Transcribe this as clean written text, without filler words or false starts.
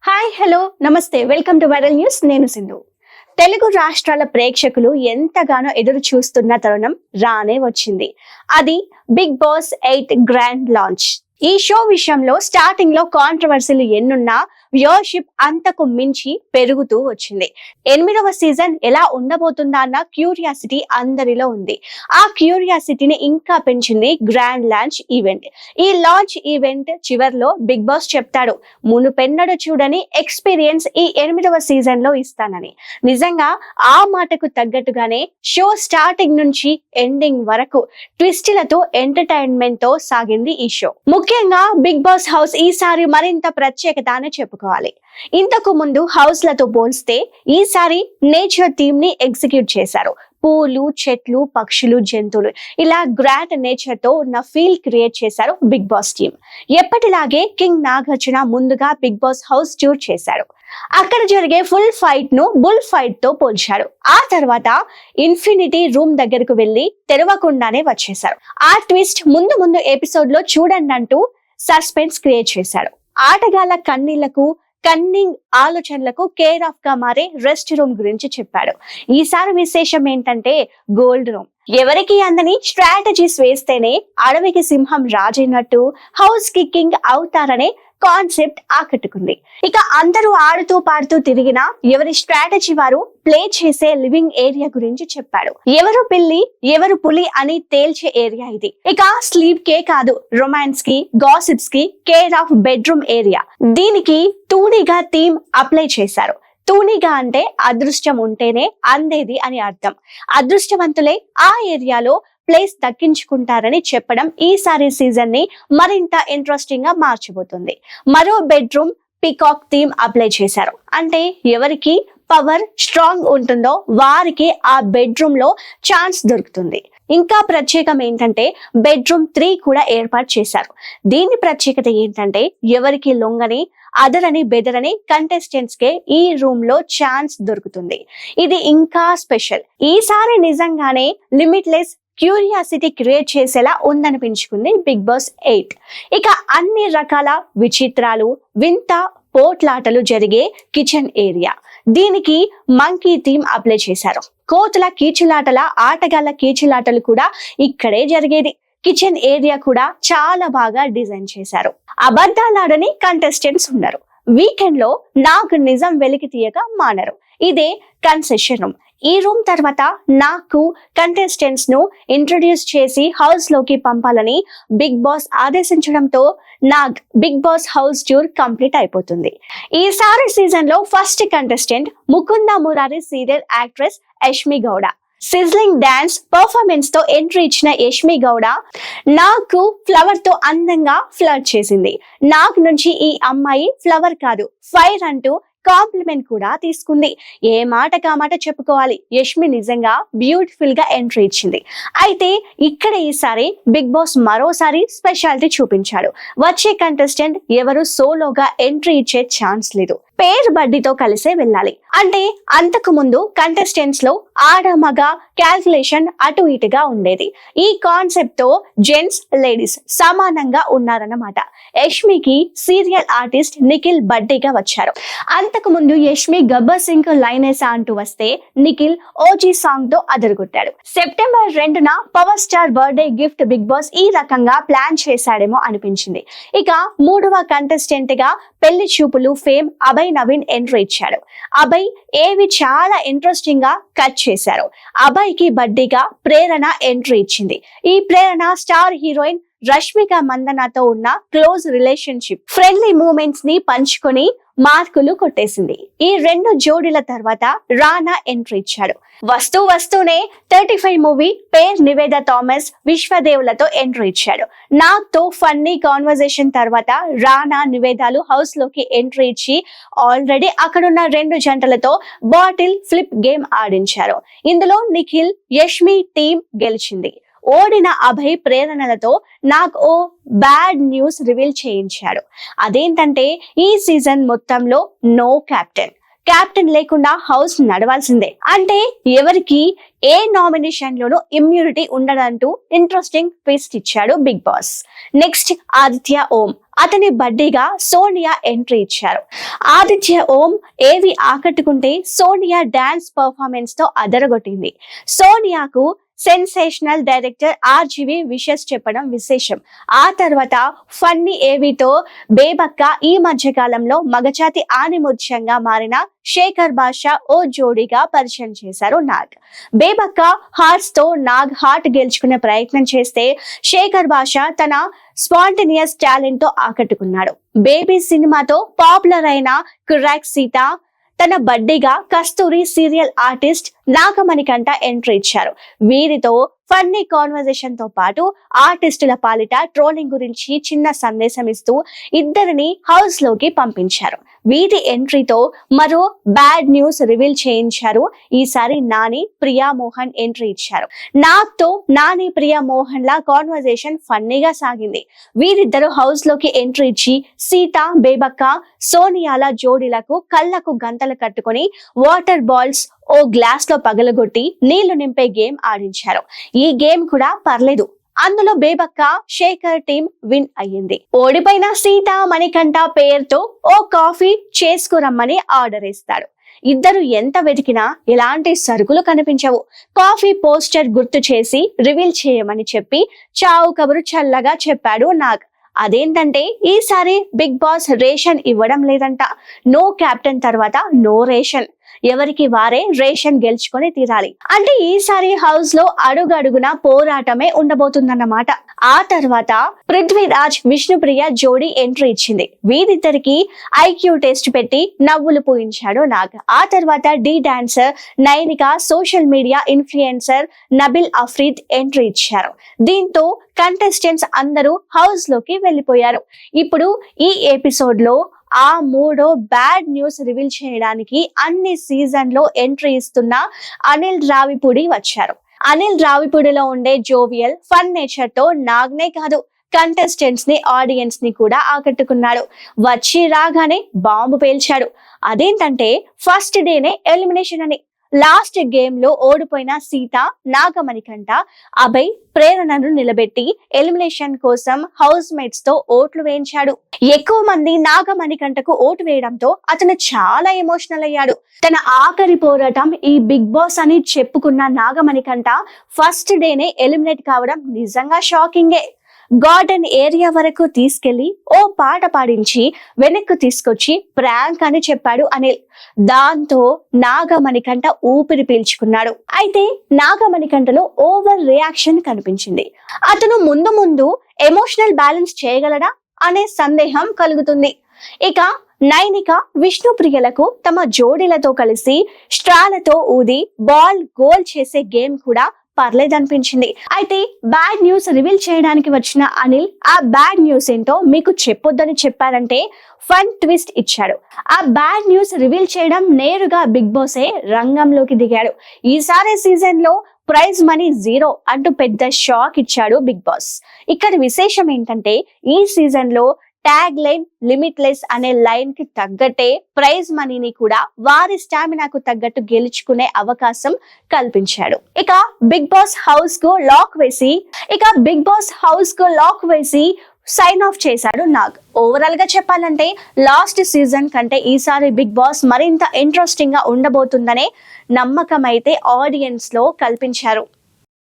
Hi hello నమస్తే welcome to viral news. నేను సింధు. తెలుగు రాష్ట్రాల ప్రేక్షకులు ఎంతగానో ఎదురు చూస్తున్న తరుణం రానే వచ్చింది. అది బిగ్ బాస్ 8 గ్రాండ్ లాంచ్. ఈ షో విషయంలో స్టార్టింగ్ లో కాంట్రవర్సీలు ఎన్నున్నా వ్యూవర్షిప్ అంతకు మించి పెరుగుతూ వచ్చింది. 8వ సీజన్ ఎలా ఉండబోతుందా అన్న క్యూరియాసిటీ అందరిలో ఉంది. ఆ క్యూరియాసిటీని ఇంకా పెంచింది గ్రాండ్ లాంచ్ ఈవెంట్. ఈ లాంచ్ ఈవెంట్ చివర్లో బిగ్ బాస్ చెప్తాడు, మునుపెన్నడూ చూడని ఎక్స్పీరియన్స్ ఈ 8వ సీజన్ లో ఇస్తానని. నిజంగా ఆ మాటకు తగ్గట్టుగానే షో స్టార్టింగ్ నుంచి ఎండింగ్ వరకు ట్విస్టులతో ఎంటర్టైన్మెంట్ తో సాగింది ఈ షో. ముఖ్యంగా బిగ్ బాస్ హౌస్ ఈసారి మరింత ప్రత్యేకత అని చెప్పుకోవాలి. ఇంతకు ముందు హౌస్ లతో పోల్స్తే ఈసారి నేచర్ థీమ్ ని ఎగ్జిక్యూట్ చేశారు. పూలు, చెట్లు, పక్షులు, జంతువులు ఇలా గ్రాండ్ నేచర్ తో ఉన్న ఫీల్ క్రియేట్ చేశారు బిగ్ బాస్ టీమ్. ఎప్పటిలాగే కింగ్ నాగార్జున ముందుగా బిగ్ బాస్ హౌస్ టూర్ చేశారు. అక్కడ జరిగే ఫుల్ ఫైట్ ను బుల్ ఫైట్ తో పోల్చారు. ఆ తర్వాత ఇన్ఫినిటీ రూమ్ దగ్గరకు వెళ్లి తెరవకుండానే వచ్చేశారు. ఆ ట్విస్ట్ ముందు ముందు ఎపిసోడ్ లో చూడండి అంటూ సస్పెన్స్ క్రియేట్ చేశారు. ఆటగాళ్ల కన్నీళ్లకు, కన్నింగ్ ఆలోచనలకు కేర్ ఆఫ్ గా మారే రెస్ట్ రూమ్ గురించి చెప్పాడు. ఈసారి విశేషం ఏంటంటే గోల్డ్ రూమ్. ఎవరికి అందని స్ట్రాటజీస్ వేస్తేనే అడవికి సింహం రాజైనట్టు హౌస్ కి కింగ్ అవుతారనే కాన్సెప్ట్ ఆకట్టుకుంది. ఇక అందరూ ఆడుతూ పాడుతూ తిరిగినా ఎవరి స్ట్రాటజీ వారు ప్లే చేసే లివింగ్ ఏరియా గురించి చెప్పాడు. ఎవరు పిల్లి ఎవరు పులి అని తేల్చే ఏరియా ఇది. ఇక స్లీప్ కే కాదు, రొమాన్స్ కి, గాసిప్స్ కి కేర్ ఆఫ్ బెడ్రూమ్ ఏరియా. దీనికి తూనీగా థీమ్ అప్లై చేశారు. తూనిగా అంటే అదృష్టం ఉంటేనే అందేది అని అర్థం. అదృష్టవంతులే ఆ ఏరియాలో ప్లేస్ దక్కించుకుంటారని చెప్పడం ఈసారి సీజన్ ని మరింత ఇంట్రెస్టింగ్ గా మార్చబోతుంది. మరో బెడ్రూమ్ పీకాక్ థీమ్ అప్లై చేశారు. అంటే ఎవరికి పవర్ స్ట్రాంగ్ ఉంటుందో వారికి ఆ బెడ్రూమ్ లో ఛాన్స్ దొరుకుతుంది. ఇంకా ప్రత్యేకం ఏంటంటే బెడ్రూమ్ 3 కూడా ఏర్పాటు చేశారు. దీని ప్రత్యేకత ఏంటంటే ఎవరికి లొంగని, అదరని, బెదరని కంటెస్టెంట్స్ కే ఈ రూమ్ లో ఛాన్స్ దొరుకుతుంది. ఇది ఇంకా స్పెషల్. ఈసారి నిజంగానే లిమిట్లెస్ క్యూరియాసిటీ క్రియేట్ చేసేలా ఉందనిపించుకుంది బిగ్ బాస్ 8. ఇక అన్ని రకాల విచిత్రాలు, వింత పోట్లాటలు జరిగే కిచెన్ ఏరియా. దీనికి మంకీ థీమ్ అప్లై చేశారు. కోతుల కీచులాటల, ఆటగాళ్ల కీచులాటలు కూడా ఇక్కడే జరిగేది. కిచెన్ ఏరియా కూడా చాలా బాగా డిజైన్ చేశారు. అబద్ధాలాడని కంటెస్టెంట్స్ ఉన్నారు. వీకెండ్ లో నాకు నిజం వెలికి తీయక మానరు. ఇదే కన్సెషన్ రూమ్. ఈ రూమ్ తర్వాత నాకు కంటెస్టెంట్స్ ను ఇంట్రొడ్యూస్ చేసి హౌస్ లోకి పంపాలని బిగ్ బాస్ ఆదేశించడంతో Nag Big Boss house tour complete అయిపోతుంది. ఈసారి సీజన్ లో first contestant Mukunda Murari serial actress Yashmi Gowda. Sizzling dance performance తో ఎంట్రీ ఇచ్చిన యష్మి గౌడ నాకు ఫ్లవర్ తో అందంగా ఫ్లర్ట్ చేసింది. నాకు నుంచి ఈ అమ్మాయి ఫ్లవర్ కాదు ఫైర్ అంటూ కాంప్లిమెంట్ కూడా తీసుకుంది. ఏ మాట కామాట చెప్పుకోవాలి, యష్మి నిజంగా బ్యూటిఫుల్ గా ఎంట్రీ ఇచ్చింది. అయితే ఇక్కడ ఈసారి బిగ్ బాస్ మరోసారి స్పెషాలిటీ చూపించాడు. వచ్చే కంటెస్టెంట్ ఎవరు సోలోగా ఎంట్రీ ఇచ్చే ఛాన్స్ లేదు, పేర్ బడ్డీతో కలిసే వెళ్ళాలి. అంటే అంతకు ముందు కంటెస్టెంట్స్ లో ఆడ మగ క్యాల్కులేషన్ అటు ఇటుగా ఉండేది. ఈ కాన్సెప్ట్ తో జెంట్స్ లేడీస్ సమానంగా ఉన్నారన్నమాట. యష్మికి సీరియల్ ఆర్టిస్ట్ నిఖిల్ బడ్డీగా వచ్చారు. అంతకు ముందు యష్మి గబ్బర్ సింగ్ లైనేసా అంటూ వస్తే నిఖిల్ ఓజీ సాంగ్ తో అదరగొట్టాడు. సెప్టెంబర్ 2న power star birthday gift Big Boss ఈ రకంగా ప్లాన్ చేశాడేమో అనిపించింది. ఇక 3వ కంటెస్టెంట్ గా పెళ్లి చూపులు ఫేమ్ అభయ్ నవీన్ ఎంట్రీ ఇచ్చాడు. అభయ్ ఏవి చాలా ఇంట్రెస్టింగ్ గా కట్ చేశారు. అభయ్ కి బడ్డీగా ప్రేరణ ఎంట్రీ ఇచ్చింది. ఈ ప్రేరణ స్టార్ హీరోయిన్ రష్మిక మందనతో ఉన్న క్లోజ్ రిలేషన్షిప్, ఫ్రెండ్లీ మూమెంట్స్ ని పంచుకొని మార్కులు కొట్టేసింది. ఈ 2 జోడీల తర్వాత రానా ఎంట్రీ ఇచ్చాడు. వస్తూనే 35 మూవీ పేర్ నివేద థామస్, విశ్వదేవులతో ఎంట్రీ ఇచ్చాడు. నాగ్తో ఫన్నీ కాన్వర్సేషన్ తర్వాత రానా, నివేదాలు హౌస్ లోకి ఎంట్రీ ఇచ్చి ఆల్రెడీ అక్కడున్న 2 జంటలతో బాటిల్ ఫ్లిప్ గేమ్ ఆడించారు. ఇందులో నిఖిల్, యష్మి టీం గెలిచింది. ఓడిన అభయ్ ప్రేరణలతో నాకు ఓ బ్యాడ్ న్యూస్ రివీల్ చేయించాడు. అదేంటంటే ఈ సీజన్ మొత్తంలో నో క్యాప్టెన్ లేకుండా హౌస్ నడవాల్సిందే. అంటే ఎవరికి ఏ నామినేషన్ లోనూ ఇమ్యూనిటీ ఉండదంటూ ఇంట్రెస్టింగ్ ట్విస్ట్ ఇచ్చాడు బిగ్ బాస్. నెక్స్ట్ ఆదిత్య ఓం. అతని బడ్డీగా సోనియా ఎంట్రీ ఇచ్చారు. ఆదిత్య ఓం ఏవి ఆకట్టుకుంటే సోనియా డాన్స్ పర్ఫార్మెన్స్ తో అదరగొట్టింది. సోనియాకు సెన్సేషనల్ డైరెక్టర్ ఆర్జీవి విషెస్ చెప్పడం విశేషం. ఆ తర్వాత ఫన్నీ ఏవితో బేబక్క ఈ మధ్య కాలంలో మగజాతి ఆనిముత్యంగా మారిన శేఖర్ బాషా ఓ జోడీగా పరిచయం చేశారు నాగ్. బేబక్క హార్ట్స్ తో నాగ్ హార్ట్ గెలుచుకునే ప్రయత్నం చేస్తే శేఖర్ బాషా తన స్పాంటేనియస్ టాలెంట్ తో ఆకట్టుకున్నాడు. బేబీ సినిమాతో పాపులర్ అయిన కుర్రాక్ సీత తన బడ్డీగా కస్తూరి సీరియల్ ఆర్టిస్ట్ నాగమణికంట ఎంట్రీ ఇచ్చారు. వీరితో ఫన్నీ కాన్వర్సేషన్ తో పాటు ఆర్టిస్టుల పాలిట ట్రోలింగ్ గురించి చిన్న సందేశం ఇస్తూ ఇద్దరిని హౌస్ లోకి పంపించారు. వీరి ఎంట్రీతో మరో బ్యాడ్ న్యూస్ రివీల్ చేయించారు. ఈసారి నాని ప్రియా మోహన్ ఎంట్రీ ఇచ్చారు. నాగ్తో నాని ప్రియా మోహన్ లా కాన్వర్సేషన్ ఫన్నీగా సాగింది. వీరిద్దరు హౌస్ లోకి ఎంట్రీ ఇచ్చి సీత బేబక్క సోనియాల జోడీలకు కళ్లకు గంతలు కట్టుకుని వాటర్ బాల్స్ ఓ గ్లాస్ లో పగలగొట్టి నీళ్లు నింపే గేమ్ ఆడించారు. ఈ గేమ్ కూడా పర్లేదు. అందులో బేబక్క శేఖర్ టీం విన్ అయ్యింది. ఓడిపోయిన సీత మణికంఠ పేరుతో ఓ కాఫీ చేసుకురమ్మని ఆర్డర్ ఇస్తాడు. ఇద్దరు ఎంత వెతికినా ఎలాంటి సరుకులు కనిపించవు. కాఫీ పోస్టర్ గుర్తు చేసి రివీల్ చేయమని చెప్పి చావు కబురు చల్లగా చెప్పాడు నాగ్. అదేంటంటే ఈసారి బిగ్ బాస్ రేషన్ ఇవ్వడం లేదంట. నో కెప్టెన్ తర్వాత నో రేషన్. ఎవరికి వారే రేషన్ గెలుచుకొని తీరాలి. అంటే ఈసారి హౌస్ లో అడుగడుగున పోరాటమే ఉండబోతుందన్నమాట. ఆ తర్వాత పృథ్వీరాజ్ విష్ణుప్రియ జోడీ ఎంట్రీ ఇచ్చింది. వీరిద్దరికి ఐక్యూ టెస్ట్ పెట్టి నవ్వులు పూయించాడు నాగ్. ఆ తర్వాత Dhee dancer Nainika social media influencer Nabeel Afreed entry ఇచ్చారు. దీంతో కంటెస్టెంట్స్ అందరూ హౌస్ లోకి వెళ్లిపోయారు. ఇప్పుడు ఈ ఎపిసోడ్ లో ఆ మూడో బ్యాడ్ న్యూస్ రివీల్ చేయడానికి అన్ని సీజన్ లో ఎంట్రీ ఇస్తున్న అనిల్ రావిపూడి వచ్చారు. అనిల్ రావిపూడిలో ఉండే జోవియల్ ఫన్ నేచర్ తో నాగ్నే కాదు కంటెస్టెంట్స్ ని ఆడియన్స్ ని కూడా ఆకట్టుకున్నాడు. వచ్చి రాగానే బాంబు పేల్చాడు. అదేంటంటే ఫస్ట్ డేనే ఎలిమినేషన్ అని. లాస్ట్ గేమ్ లో ఓడిపోయిన సీత నాగమణికంట అభయ్ ప్రేరణను నిలబెట్టి ఎలిమినేషన్ కోసం హౌస్ మేట్స్ తో ఓట్లు వేయించాడు. ఎక్కువ మంది నాగమణికంటకు ఓటు వేయడంతో అతను చాలా ఎమోషనల్ అయ్యాడు. తన ఆఖరి పోరాటం ఈ బిగ్ బాస్ అని చెప్పుకున్న నాగమణికంట ఫస్ట్ డేనే ఎలిమినేట్ కావడం నిజంగా షాకింగే. గార్డెన్ ఏరియా వరకు తీసుకెళ్లి ఓ పాట పాడించి వెనక్కు తీసుకొచ్చి ప్రాంక్ అని చెప్పాడు అనిల్. దాంతో నాగమణికంట ఊపిరి పీల్చుకున్నాడు. అయితే నాగమణికంటలో ఓవర్ రియాక్షన్ కనిపించింది. అతను ముందు ఎమోషనల్ బ్యాలెన్స్ చేయగలడా అనే సందేహం కలుగుతుంది. ఇక నైనిక విష్ణుప్రియలకు తమ జోడీలతో కలిసి స్ట్రాలతో ఊది బాల్ గోల్ చేసే గేమ్ కూడా పర్లేదనిపించింది. అయితే బ్యాడ్ న్యూస్ రివీల్ చేయడానికి వచ్చిన అనిల్ ఆ బ్యాడ్ న్యూస్ ఏంటో మీకు చెప్పొద్దని చెప్పారంటే ఫన్ ట్విస్ట్ ఇచ్చాడు. ఆ బ్యాడ్ న్యూస్ రివీల్ చేయడం నేరుగా బిగ్ బాసే రంగంలోకి దిగాడు. ఈసారి సీజన్ లో ప్రైజ్ మనీ 0 అంటూ పెద్ద షాక్ ఇచ్చాడు బిగ్ బాస్. ఇక్కడ విశేషం ఏంటంటే ఈ సీజన్ లో ట్యాగ్ లైన్ లిమిట్లెస్ అనే లైన్ కి తగ్గట్టే ప్రైజ్ మనీని కూడా వారి స్టామినాకు తగ్గట్టు గెలుచుకునే అవకాశం కల్పించాడు. ఇక బిగ్ బాస్ హౌస్ కు లాక్ వేసి సైన్ ఆఫ్ చేశాడు నాగ్. ఓవరాల్ గా చెప్పాలంటే లాస్ట్ సీజన్ కంటే ఈసారి బిగ్ బాస్ మరింత ఇంట్రెస్టింగ్ గా ఉండబోతుందనే నమ్మకం అయితే ఆడియన్స్ లో కల్పించారు.